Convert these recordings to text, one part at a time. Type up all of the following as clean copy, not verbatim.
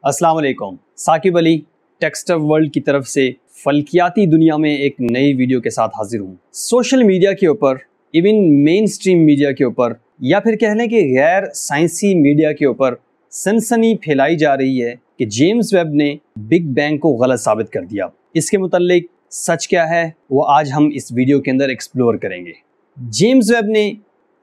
अस्सलाम वालेकुम। साकिब अली टेक्स्टअप वर्ल्ड की तरफ से फल्कियाती दुनिया में एक नई वीडियो के साथ हाजिर हूँ। सोशल मीडिया के ऊपर, इवन मेन स्ट्रीम मीडिया के ऊपर, या फिर कह लें कि गैर साइंसी मीडिया के ऊपर सनसनी फैलाई जा रही है कि जेम्स वेब ने बिग बैंग को गलत साबित कर दिया। इसके मुताल्लिक सच क्या है वो आज हम इस वीडियो के अंदर एक्सप्लोर करेंगे। जेम्स वेब ने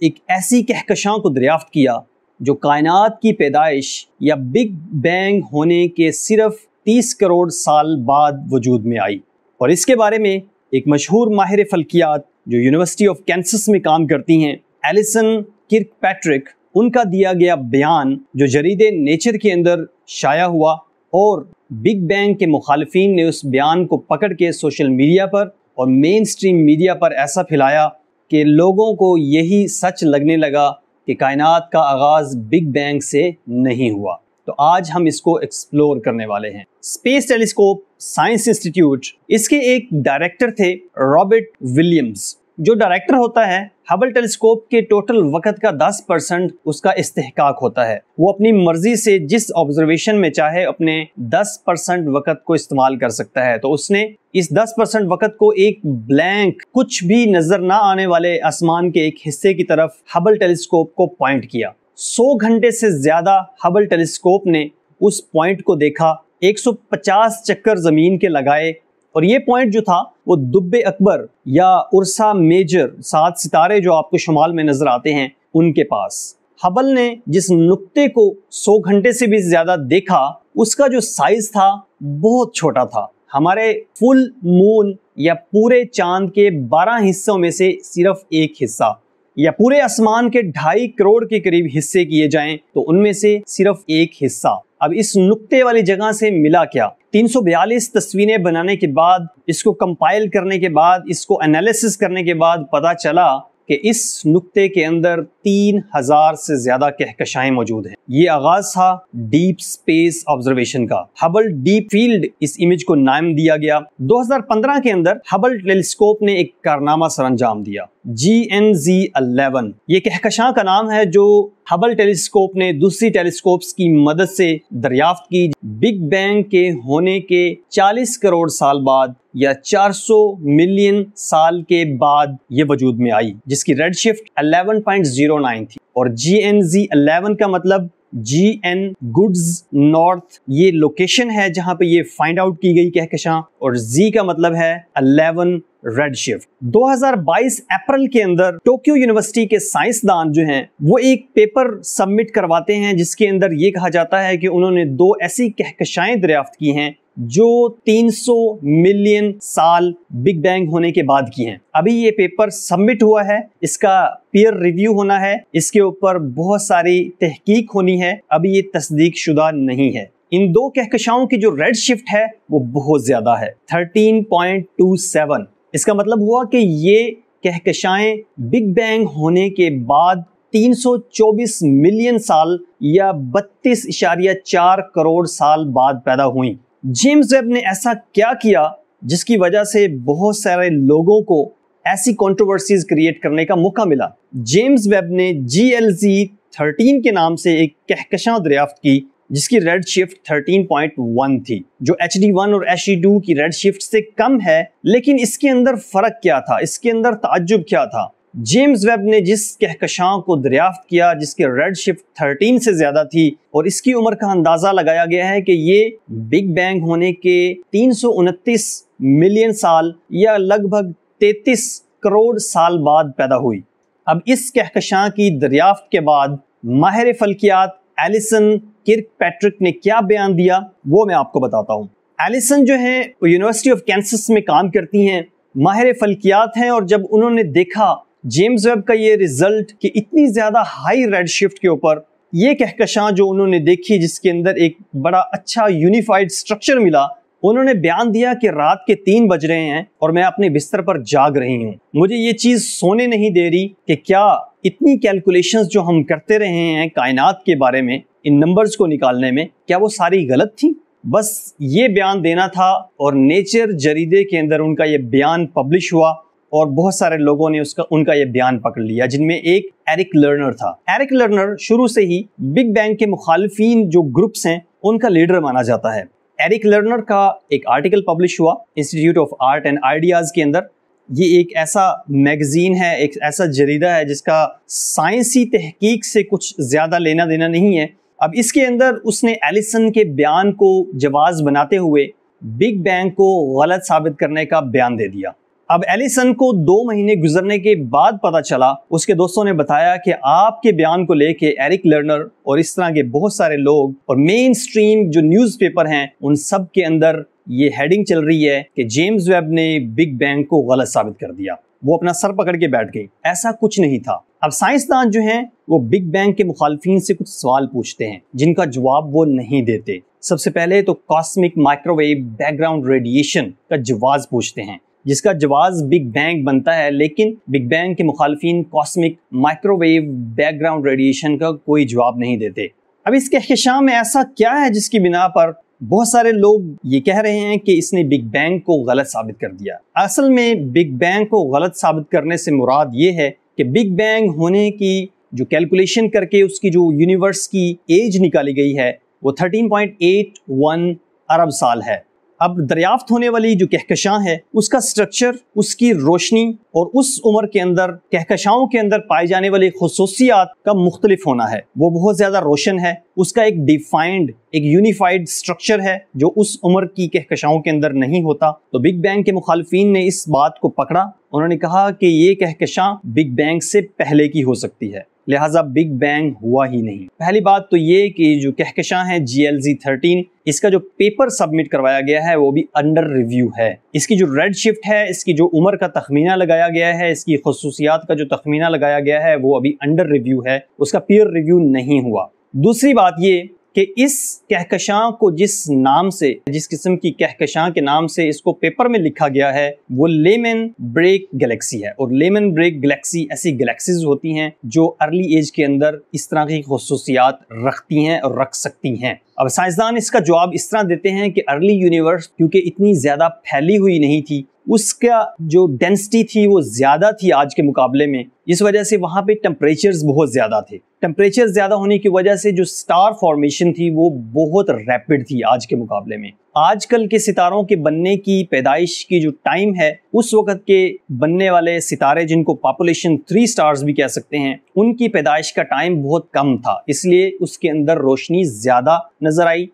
एक ऐसी कहकशां को दरियाफ्त किया जो कायनात की पैदाइश या बिग बैंग होने के सिर्फ 30 करोड़ साल बाद वजूद में आई। और इसके बारे में एक मशहूर माहिर फल्कियात जो यूनिवर्सिटी ऑफ कैंसस में काम करती हैं, एलिसन किर्कपैट्रिक, उनका दिया गया बयान जो जरीदे नेचर के अंदर शाया हुआ, और बिग बैंग के मुखालिफिन ने उस बयान को पकड़ के सोशल मीडिया पर और मेन स्ट्रीम मीडिया पर ऐसा फैलाया कि लोगों को यही सच लगने लगा कि कायनात का आगाज़ बिग बैंग से नहीं हुआ। तो आज हम इसको एक्सप्लोर करने वाले हैं। स्पेस टेलीस्कोप साइंस इंस्टीट्यूट, इसके एक डायरेक्टर थे रॉबर्ट विलियम्स। जो डायरेक्टर होता है, हबल टेलीस्कोप के टोटल वक़्त का 10% उसका इस्तेहकाक होता है। वो अपनी मर्जी से जिस ऑब्जर्वेशन में चाहे अपने 10% वक़्त को इस्तेमाल कर सकता है। तो उसने इस 10% वक़्त को एक ब्लैंक, कुछ भी नजर ना आने वाले आसमान के एक हिस्से की तरफ हबल टेलीस्कोप को पॉइंट किया। 100 घंटे से ज्यादा हबल टेलीस्कोप ने उस पॉइंट को देखा, 150 चक्कर जमीन के लगाए, और ये पॉइंट जो था वो दुब्बे अकबर या उर्सा मेजर, 7 सितारे जो आपको शुमाल में नजर आते हैं, उनके पास। हबल ने जिस नुक्ते को 100 घंटे से भी ज्यादा देखा, उसका जो साइज था बहुत छोटा था। हमारे फुल मून या पूरे चांद के 12 हिस्सों में से सिर्फ एक हिस्सा, या पूरे आसमान के 2.5 करोड़ के करीब हिस्से किए जाएं तो उनमें से सिर्फ एक हिस्सा। अब इस नुक्ते वाली जगह से मिला क्या? 342 तस्वीरें बनाने के बाद, इसको कंपाइल करने के बाद, इसको एनालिसिस करने के बाद पता चला कि इस नुक्ते के अंदर 3000 से ज्यादा कहकशाएं मौजूद हैं। ये आगाज था डीप स्पेस ऑब्जर्वेशन का। हबल डीप फील्ड इस इमेज को नाम दिया गया। 2015 के अंदर हबल टेलीस्कोप ने एक कारनामा सरअंजाम दिया, GNZ11। ये कहकशां का नाम है जो हबल टेलीस्कोप ने दूसरी टेलीस्कोप्स की मदद से दरियाफ्त की बिग बैंग के होने के 40 करोड़ साल बाद या 400 मिलियन साल के बाद ये वजूद में आई, जिसकी रेड शिफ्ट 11.09 थी। और GNZ11 का मतलब GN गुड्स नॉर्थ, ये लोकेशन है जहां पे ये फाइंड आउट की गई कहकशां, और Z का मतलब है 11 रेड शिफ्ट। 2022 अप्रैल के अंदर टोक्यो यूनिवर्सिटी के साइंसदान जो हैं वो एक पेपर सबमिट करवाते हैं जिसके अंदर ये कहा जाता है कि उन्होंने 2 ऐसी कहकशाएं दरियाफ्त की हैं जो 300 मिलियन साल बिग बैंग होने के बाद की हैं। अभी ये पेपर सबमिट हुआ है, इसका पीयर रिव्यू होना है, इसके ऊपर बहुत सारी तहकीक होनी है, अभी ये तस्दीक शुदा नहीं है। इन 2 कहकशाओं की जो रेड शिफ्ट है वो बहुत ज्यादा है, 13.27। इसका मतलब हुआ कि ये कहकशाएं बिग बैंग होने के बाद 324 मिलियन साल या 32.4 करोड़ साल बाद पैदा हुई। जेम्स वेब ने ऐसा क्या किया जिसकी वजह से बहुत सारे लोगों को ऐसी कंट्रोवर्सीज क्रिएट करने का मौका मिला? जेम्स वेब ने GLZ13 के नाम से एक कहकशां दरियाफ्त की जिसकी रेड शिफ्ट 13.1 थी, जो HD1 और HD2 की रेड शिफ्ट से कम है। लेकिन इसके अंदर फर्क क्या था, इसके अंदर ताज्जुब क्या था? जेम्स वेब ने जिस कहकशां को दरियाफ्त किया जिसकी रेड शिफ्ट 13 से ज्यादा थी, और इसकी उम्र का अंदाजा लगाया गया है कि ये बिग बैंग होने के 329 मिलियन साल या लगभग 33 करोड़ साल बाद पैदा हुई। अब इस कहकशां की दरियाफ्त के बाद माहिर फल्कियात एलिसन किर्कपैट्रिक ने क्या बयान दिया वो मैं आपको बताता हूँ। एलिसन जो है वो यूनिवर्सिटी ऑफ कैंसस में काम करती हैं, माहिर फल्कियात हैं, और जब उन्होंने देखा जेम्स वेब का ये रिजल्ट कि इतनी ज्यादा हाई रेड शिफ्ट के ऊपर ये कहकशां जो उन्होंने देखी जिसके अंदर एक बड़ा अच्छा यूनिफाइड स्ट्रक्चर मिला, उन्होंने बयान दिया कि रात के 3 बज रहे हैं और मैं अपने बिस्तर पर जाग रही हूँ, मुझे ये चीज सोने नहीं दे रही कि क्या इतनी कैलकुलेशंस जो हम करते रहे हैं कायनात के बारे में, इन नंबर्स को निकालने में, क्या वो सारी गलत थी? बस ये बयान देना था, और नेचर जरीदे के अंदर उनका ये बयान पब्लिश हुआ और बहुत सारे लोगों ने उनका ये बयान पकड़ लिया, जिनमें एक एरिक लर्नर था। एरिक लर्नर शुरू से ही बिग बैंग के मुखालिफिन जो ग्रुप्स हैं उनका लीडर माना जाता है। एरिक लर्नर का एक आर्टिकल पब्लिश हुआ institute of art and ideas के अंदर। ये एक ऐसा मैगजीन है, एक ऐसा जरीदा है जिसका साइंसी तहकीक से कुछ ज़्यादा लेना देना नहीं है। अब इसके अंदर उसने एलिसन के बयान को जवाज़ बनाते हुए बिग बैंग को गलत साबित करने का बयान दे दिया। अब एलिसन को 2 महीने गुजरने के बाद पता चला, उसके दोस्तों ने बताया कि आपके बयान को लेके एरिक लर्नर और इस तरह के बहुत सारे लोग और मेन स्ट्रीम जो न्यूज़पेपर हैं उन सब के अंदर ये हेडिंग चल रही है कि जेम्स वेब ने बिग बैंग को गलत साबित कर दिया। वो अपना सर पकड़ के बैठ गई। ऐसा कुछ नहीं था। अब साइंसदान जो हैं वो बिग बैंग के मुखालिफिन से कुछ सवाल पूछते हैं जिनका जवाब वो नहीं देते। सबसे पहले तो कॉस्मिक माइक्रोवेव बैकग्राउंड रेडिएशन का जवाब पूछते हैं, जिसका जवाब बिग बैंग बनता है, लेकिन बिग बैंग के मुखालिफिन कॉस्मिक माइक्रोवेव बैकग्राउंड रेडिएशन का कोई जवाब नहीं देते। अब इस कहकशां में ऐसा क्या है जिसकी बिना पर बहुत सारे लोग ये कह रहे हैं कि इसने बिग बैंग को गलत साबित कर दिया। असल में बिग बैंग को गलत साबित करने से मुराद ये है कि बिग बैंग होने की जो कैलकुलेशन करके उसकी जो यूनिवर्स की एज निकाली गई है वो 13.81 अरब साल है। अब दरियाफ्त होने वाली जो कहकशां है उसका स्ट्रक्चर, उसकी रोशनी और उस उम्र के अंदर कहकशाओं के अंदर पाई जाने वाली खुसूसियात का मुख्तलिफ होना है। वो बहुत ज़्यादा रोशन है, उसका एक डिफाइंड, एक यूनिफाइड स्ट्रक्चर है जो उस उम्र की कहकशाओं के अंदर नहीं होता। तो बिग बैंग के मुखालिफिन ने इस बात को पकड़ा। उन्होंने कहा कि ये कहकशां बिग बैंग से पहले की हो सकती है, लिहाजा बिग बैंग हुआ ही नहीं। पहली बात तो ये कि जो कहकशां है GLZ13, इसका जो पेपर सबमिट करवाया गया है वो भी अंडर रिव्यू है। इसकी जो रेड शिफ्ट है, इसकी जो उम्र का तखमीना लगाया गया है, इसकी खुसूसियात का जो तखमीना लगाया गया है वो अभी अंडर रिव्यू है, उसका पीयर रिव्यू नहीं हुआ। दूसरी बात ये कि इस कहकशां को जिस नाम से, जिस किस्म की कहकशां के नाम से इसको पेपर में लिखा गया है वो लेमन ब्रेक गैलेक्सी है। और लेमन ब्रेक गैलेक्सी ऐसी गैलेक्सीज होती हैं जो अर्ली एज के अंदर इस तरह की खुसूसियात रखती हैं और रख सकती हैं। अब साइंसदान इसका जवाब इस तरह देते हैं कि अर्ली यूनिवर्स क्योंकि इतनी ज़्यादा फैली हुई नहीं थी, उसका जो डेंसिटी थी वो ज़्यादा थी आज के मुकाबले में, इस वजह से वहाँ पे टेम्परेचर्स बहुत ज़्यादा थे। टेम्परेचर ज़्यादा होने की वजह से जो स्टार फॉर्मेशन थी वो बहुत रैपिड थी आज के मुकाबले में। आजकल के सितारों के बनने की पैदाइश की जो टाइम है, उस वक़्त के बनने वाले सितारे जिनको पॉपुलेशन 3 स्टार्स भी कह सकते हैं, उनकी पैदाइश का टाइम बहुत कम था, इसलिए उसके अंदर रोशनी ज़्यादा नज़र आई।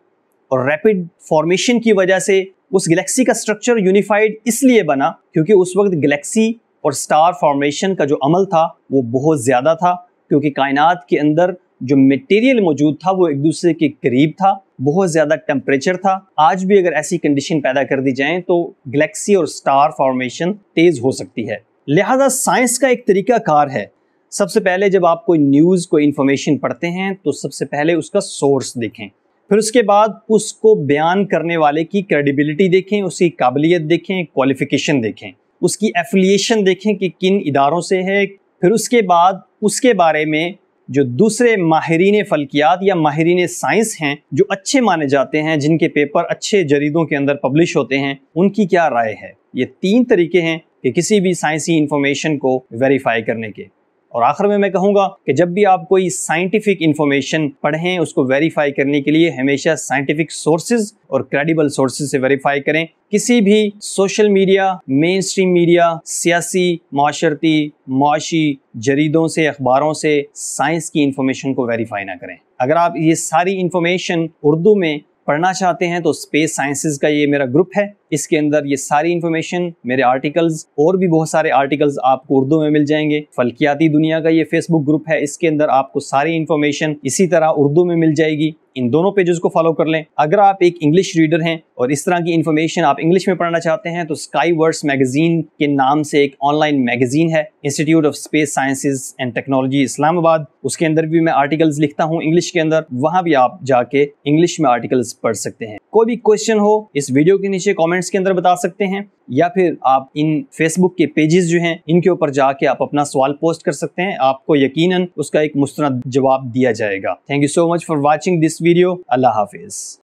और रैपिड फॉर्मेशन की वजह से उस गैलेक्सी का स्ट्रक्चर यूनिफाइड इसलिए बना क्योंकि उस वक्त गैलेक्सी और स्टार फॉर्मेशन का जो अमल था वो बहुत ज़्यादा था, क्योंकि कायनात के अंदर जो मटेरियल मौजूद था वो एक दूसरे के करीब था, बहुत ज़्यादा टेम्परेचर था। आज भी अगर ऐसी कंडीशन पैदा कर दी जाए तो गैलेक्सी और स्टार फॉर्मेशन तेज़ हो सकती है। लिहाजा साइंस का एक तरीका कार है, सबसे पहले जब आप कोई न्यूज़, कोई इन्फॉर्मेशन पढ़ते हैं तो सबसे पहले उसका सोर्स देखें, फिर उसके बाद उसको बयान करने वाले की क्रेडिबिलिटी देखें, उसकी काबिलियत देखें, क्वालिफिकेशन देखें, उसकी एफिलिएशन देखें कि किन इदारों से है। फिर उसके बाद उसके बारे में जो दूसरे माहिरीन फल्कियात या माहिरीन साइंस हैं जो अच्छे माने जाते हैं, जिनके पेपर अच्छे जरीदों के अंदर पब्लिश होते हैं, उनकी क्या राय है। ये 3 तरीके हैं कि किसी भी साइंसी इंफॉर्मेशन को वेरीफाई करने के। और आखिर में मैं कहूँगा कि जब भी आप कोई साइंटिफिक इंफॉर्मेशन पढ़ें उसको वेरीफाई करने के लिए हमेशा साइंटिफिक सोर्सेज और क्रेडिबल सोर्सेज से वेरीफाई करें। किसी भी social media, main stream media, सियासी, माशरती, मुआशी जरीदों से, अखबारों से साइंस की इंफॉर्मेशन को वेरीफाई ना करें। अगर आप ये सारी इंफॉर्मेशन उर्दू में पढ़ना चाहते हैं तो स्पेस साइंसेज का ये मेरा ग्रुप है, इसके अंदर ये सारी इंफॉर्मेशन, मेरे आर्टिकल्स और भी बहुत सारे आर्टिकल्स आपको उर्दू में मिल जाएंगे। फल्कियाती दुनिया का ये फेसबुक ग्रुप है, इसके अंदर आपको सारी इंफॉर्मेशन इसी तरह उर्दू में मिल जाएगी। इन दोनों पेजेस को फॉलो कर लें। अगर आप एक इंग्लिश रीडर हैं और इस तरह की इंफॉर्मेशन आप इंग्लिश में पढ़ना चाहते हैं तो स्काई वर्ड्स मैगजीन के नाम से एक ऑनलाइन मैगजीन है, institute of space sciences and technology Islamabad, उसके अंदर भी मैं आर्टिकल्स लिखता हूँ इंग्लिश के अंदर, वहाँ भी आप जाके इंग्लिश में आर्टिकल्स पढ़ सकते हैं। कोई भी क्वेश्चन हो इस वीडियो के नीचे कमेंट्स के अंदर बता सकते हैं, या फिर आप इन फेसबुक के पेजेस जो हैं इनके ऊपर जाके आप अपना सवाल पोस्ट कर सकते हैं, आपको यकीनन उसका एक मुस्तनद जवाब दिया जाएगा। Thank you so much for watching this video. Allah Hafiz.